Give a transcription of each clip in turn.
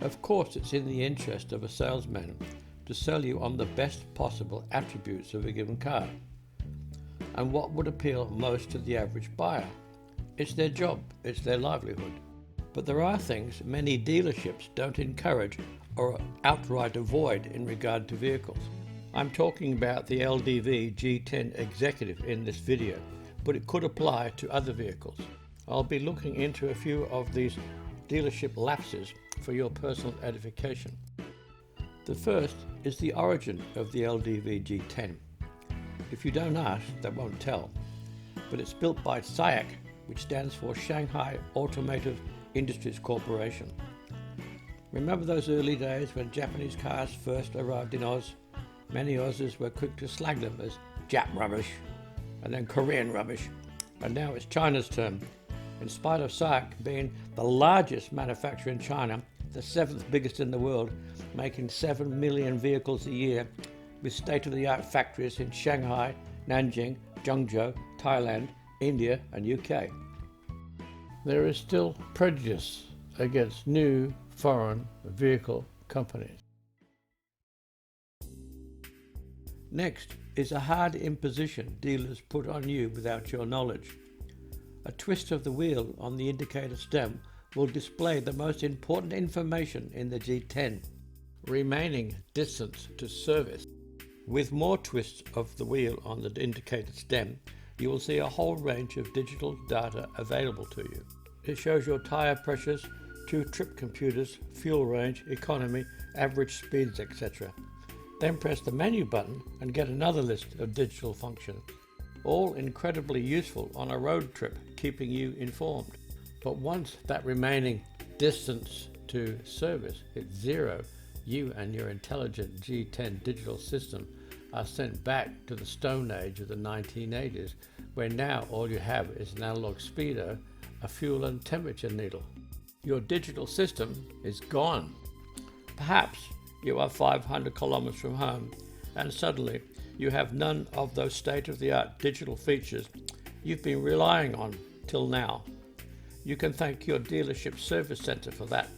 Of course, it's in the interest of a salesman to sell you on the best possible attributes of a given car and what would appeal most to the average buyer. It's their job, it's their livelihood. But there are things many dealerships don't encourage or outright avoid in regard to vehicles. I'm talking about the LDV G10 Executive in this video, but it could apply to other vehicles. I'll be looking into a few of these dealership lapses for your personal edification. The first is the origin of the LDV G10. If you don't ask, they won't tell. But it's built by SIAC, which stands for Shanghai Automotive Industries Corporation. Remember those early days when Japanese cars first arrived in Oz? Many Aussies were quick to slag them as Jap rubbish, and then Korean rubbish, and now it's China's turn. In spite of SIAC being the largest manufacturer in China, the 7th biggest in the world, making 7 million vehicles a year, with state-of-the-art factories in Shanghai, Nanjing, Zhengzhou, Thailand, India and UK. There is still prejudice against new foreign vehicle companies. Next is a hard imposition dealers put on you without your knowledge. A twist of the wheel on the indicator stem will display the most important information in the G10, remaining distance to service. With more twists of the wheel on the indicator stem, you will see a whole range of digital data available to you. It shows your tyre pressures, 2 trip computers, fuel range, economy, average speeds, etc. Then press the menu button and get another list of digital functions, all incredibly useful on a road trip, keeping you informed. But once that remaining distance to service hits 0, you and your intelligent G10 digital system are sent back to the Stone Age of the 1980s, where now all you have is an analog speedo, a fuel and temperature needle. Your digital system is gone. Perhaps you are 500 kilometers from home and suddenly you have none of those state-of-the-art digital features you've been relying on till now. You can thank your dealership service center for that.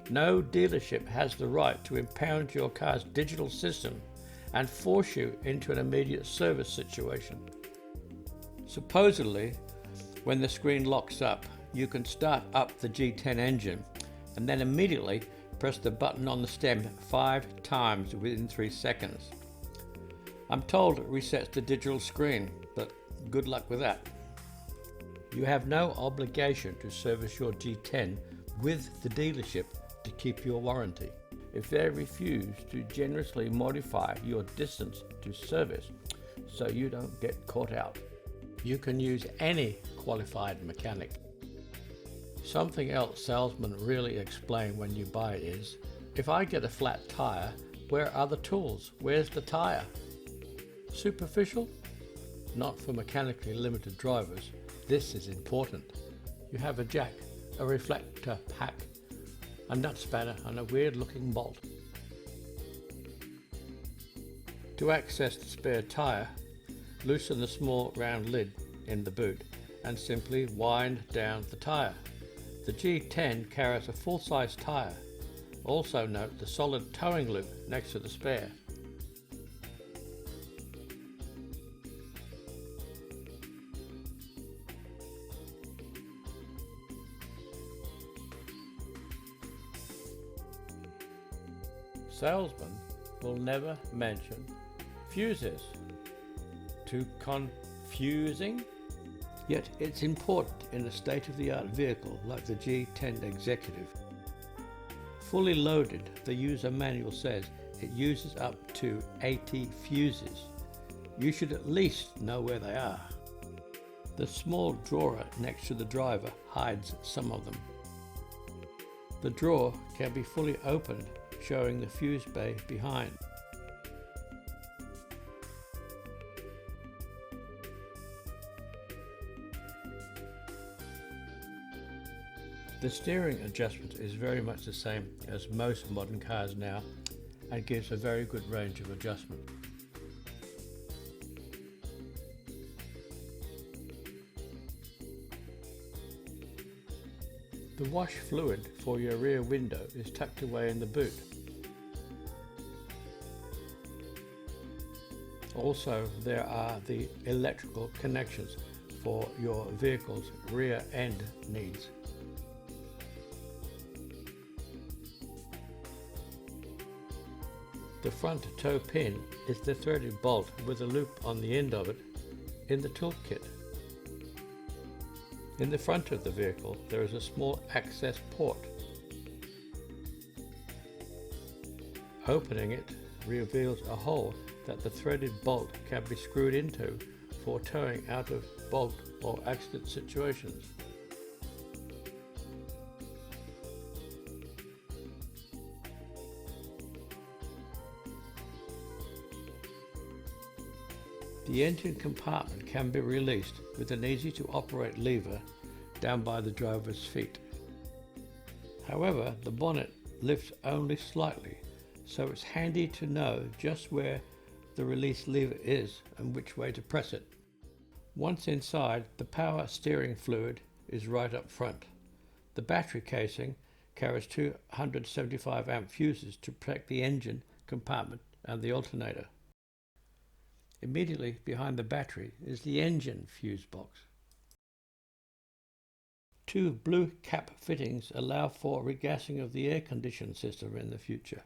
No dealership has the right to impound your car's digital system and force you into an immediate service situation. Supposedly, when the screen locks up, you can start up the G10 engine and then immediately press the button on the stem 5 times within 3 seconds. I'm told it resets the digital screen, but good luck with that. You have no obligation to service your G10 with the dealership to keep your warranty. If they refuse to generously modify your distance to service so you don't get caught out, you can use any qualified mechanic. Something else salesmen really explain when you buy is, if I get a flat tire, where are the tools? Where's the tire? Superficial? Not for mechanically limited drivers. This is important. You have a jack, a reflector pack, a nut spanner and a weird looking bolt. To access the spare tire, loosen the small round lid in the boot and simply wind down the tire. The G10 carries a full-size tire. Also note the solid towing loop next to the spare. Salesmen will never mention fuses. Too confusing? Yet it's important in a state-of-the-art vehicle like the G10 Executive. Fully loaded, the user manual says it uses up to 80 fuses. You should at least know where they are. The small drawer next to the driver hides some of them. The drawer can be fully opened, showing the fuse bay behind. The steering adjustment is very much the same as most modern cars now and gives a very good range of adjustment. The wash fluid for your rear window is tucked away in the boot. Also, there are the electrical connections for your vehicle's rear end needs. The front toe pin is the threaded bolt with a loop on the end of it in the toolkit. In the front of the vehicle there is a small access port. Opening it reveals a hole that the threaded bolt can be screwed into for towing out of bolt or accident situations. The engine compartment can be released with an easy to operate lever down by the driver's feet. However, the bonnet lifts only slightly, so it's handy to know just where the release lever is and which way to press it. Once inside, the power steering fluid is right up front. The battery casing carries 275 amp fuses to protect the engine compartment and the alternator. Immediately behind the battery is the engine fuse box. Two blue cap fittings allow for regassing of the air conditioning system in the future.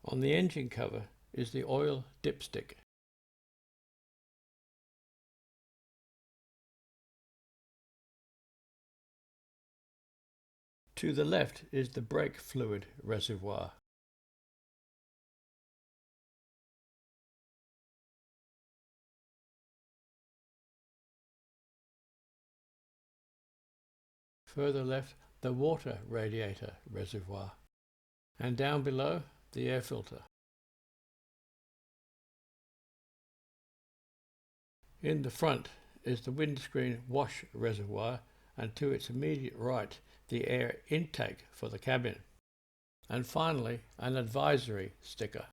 On the engine cover is the oil dipstick. To the left is the brake fluid reservoir. Further left, the water radiator reservoir, and down below, the air filter. In the front is the windscreen wash reservoir, and to its immediate right, the air intake for the cabin. And finally, an advisory sticker.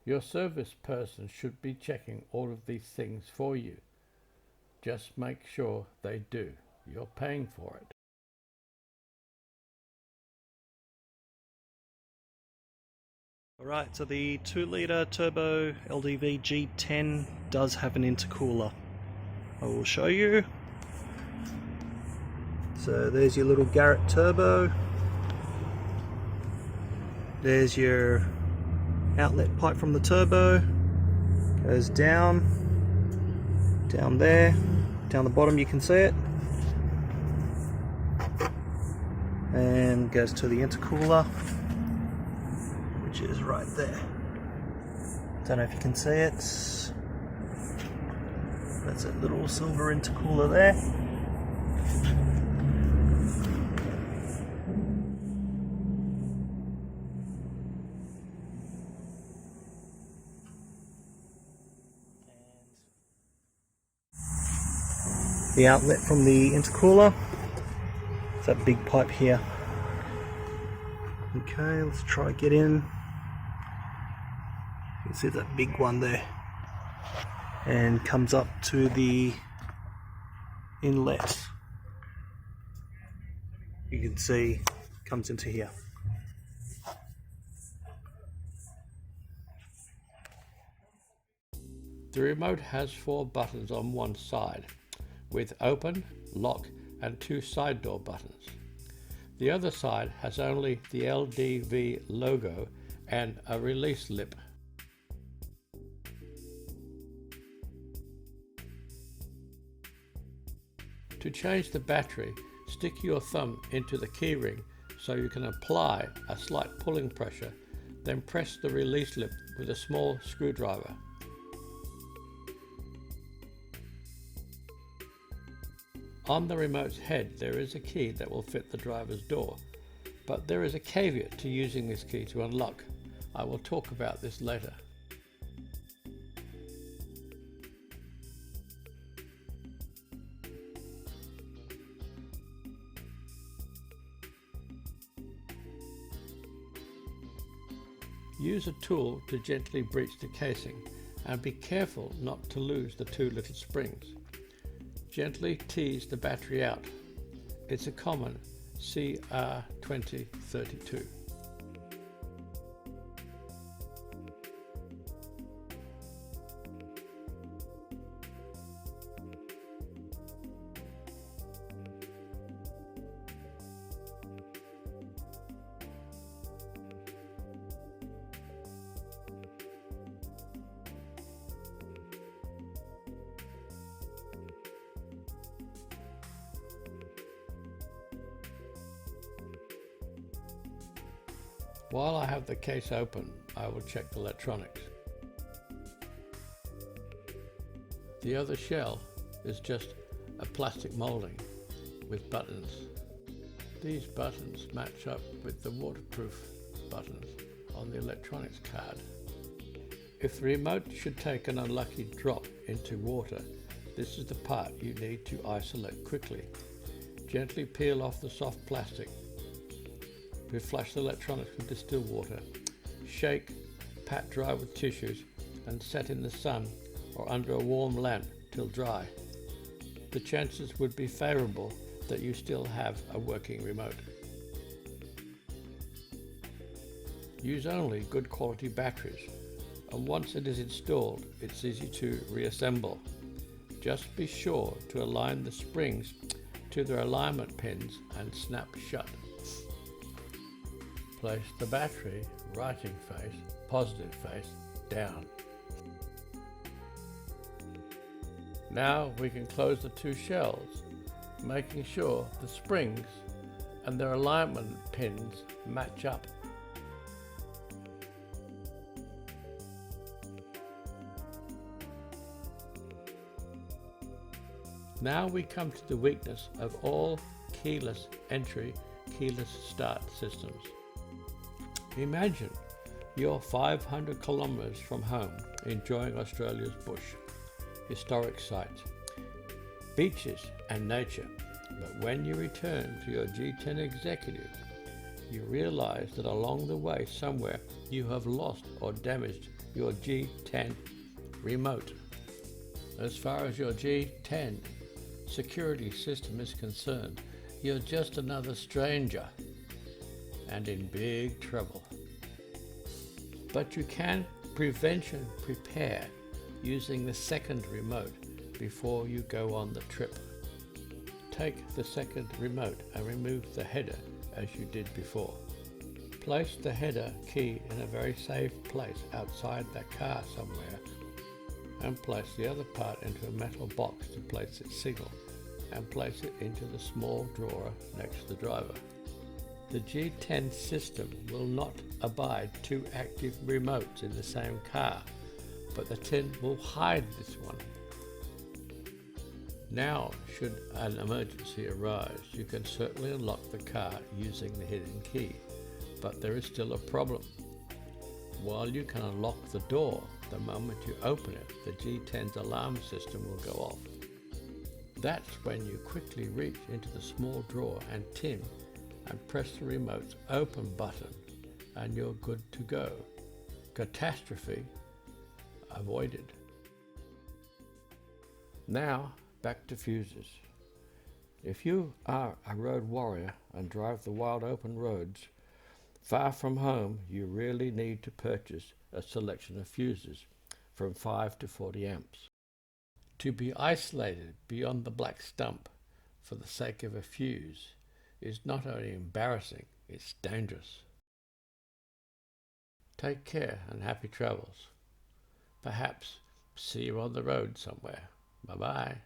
Your service person should be checking all of these things for you. Just make sure they do. You're paying for it. Alright, so the 2-litre turbo LDV G10 does have an intercooler. I will show you. So there's your little Garrett turbo. There's your outlet pipe from the turbo. Goes down there, down the bottom you can see it. And goes to the intercooler, which is right there. Don't know if you can see it. That's a little silver intercooler there. The outlet from the intercooler. It's that big pipe here. Okay, let's try to get in. You can see that big one there, and comes up to the inlet. You can see comes into here. The remote has 4 buttons on one side, with open, lock and 2 side door buttons. The other side has only the LDV logo and a release lip. To change the battery, stick your thumb into the keyring so you can apply a slight pulling pressure, then press the release lip with a small screwdriver. On the remote's head there is a key that will fit the driver's door, but there is a caveat to using this key to unlock. I will talk about this later. Use a tool to gently breach the casing, and be careful not to lose the 2 little springs. Gently tease the battery out. It's a common CR2032. While I have the case open, I will check the electronics. The other shell is just a plastic molding with buttons. These buttons match up with the waterproof buttons on the electronics card. If the remote should take an unlucky drop into water, this is the part you need to isolate quickly. Gently peel off the soft plastic. Flush the electronics with distilled water. Shake, pat dry with tissues, and set in the sun or under a warm lamp till dry. The chances would be favourable that you still have a working remote. Use only good quality batteries, and once it is installed, it's easy to reassemble. Just be sure to align the springs to their alignment pins and snap shut. Place the battery writing face, positive face, down. Now we can close the two shells, making sure the springs and their alignment pins match up. Now we come to the weakness of all keyless entry, keyless start systems. Imagine you're 500 kilometers from home enjoying Australia's bush, historic sites, beaches and nature. But when you return to your G10 Executive, you realize that along the way somewhere you have lost or damaged your G10 remote. As far as your G10 security system is concerned, you're just another stranger and in big trouble. But you can prevention prepare using the second remote before you go on the trip. Take the second remote and remove the header as you did before. Place the header key in a very safe place outside the car somewhere, and place the other part into a metal box to place its signal, and place it into the small drawer next to the driver. The G10 system will not abide two active remotes in the same car, but the tin will hide this one. Now, should an emergency arise, you can certainly unlock the car using the hidden key, but there is still a problem. While you can unlock the door, the moment you open it, the G10's alarm system will go off. That's when you quickly reach into the small drawer and tin and press the remote's open button, and you're good to go. Catastrophe avoided. Now back to fuses. If you are a road warrior and drive the wild open roads far from home, you really need to purchase a selection of fuses from 5 to 40 amps. To be isolated beyond the black stump for the sake of a fuse is not only embarrassing, it's dangerous. Take care and happy travels. Perhaps see you on the road somewhere. Bye-bye.